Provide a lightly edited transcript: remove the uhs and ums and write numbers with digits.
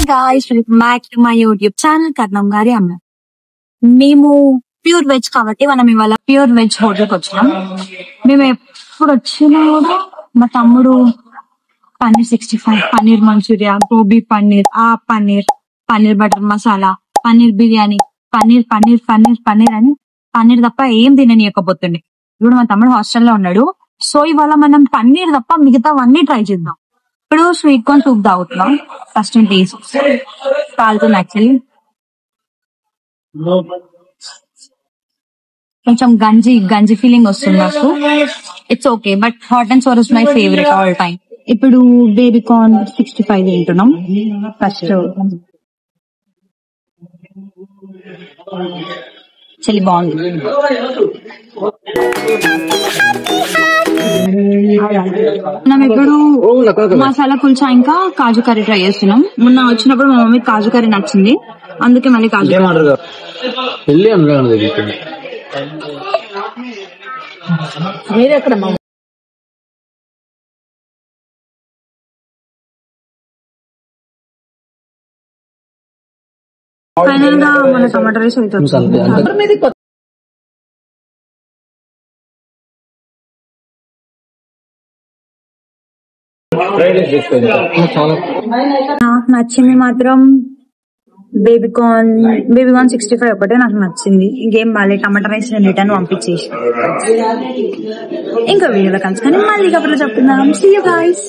guys, welcome back to my YouTube channel కర్ణం గారి అమ్మ. మేము ప్యూర్ వెజ్ కాబట్టి మనం ఇవాళ ప్యూర్ వెజ్ హోటల్కి వచ్చినాం. మేము ఎప్పుడు వచ్చినా కూడా మా తమ్ముడు పన్నీర్ 65, పన్నీర్ మంచూరియా, గోబీ పన్నీర్, పన్నీర్ బటర్ మసాలా, పన్నీర్ బిర్యానీ, పన్నీర్ పన్నీర్ పన్నీర్ పన్నీర్ అని పన్నీర్ తప్ప ఏం తిననీయకపోతుండే. ఇప్పుడు మా తమ్ముడు హాస్టల్లో ఉన్నాడు. సో ఇవాళ మనం పన్నీర్ తప్ప మిగతావన్నీ ట్రై చేద్దాం. ఇప్పుడు స్వీట్ కార్న్ సూప్ తాగుతున్నాం. ఫస్ట్ టేస్ట్ కాలుతుంది యాక్చువల్లీ. కొంచెం గంజి ఫీలింగ్ వస్తుంది నాకు. It's okay, but hot and sour is my favourite all time. ఇప్పుడు బేబీ కార్న్ 65 తింటున్నాం. ఫస్ట్ చలి బాగుంది. మనం ఇప్పుడు మసాలా కుల్చా ఇంకా కాజు కర్రీ ట్రై చేస్తున్నాం. మొన్న వచ్చినప్పుడు మా మమ్మీ కాజు కర్రీ నచ్చింది, అందుకే మళ్ళీ కాజు మీరెక్కడ ఫైనల్ గా మన టమాటో రైస్ అవుతుంది. నాకు నచ్చింది మాత్రం బేబీ కార్న్ 65 ఒకటే నాకు నచ్చింది. ఇంకేం బాగాలేదు. టమాటా రైస్ రిటర్న్ పంపించేసి ఇంకా వీడియోలో కలుసుకొని మళ్ళీ కబుర్లు చెప్తున్నాం. See you guys.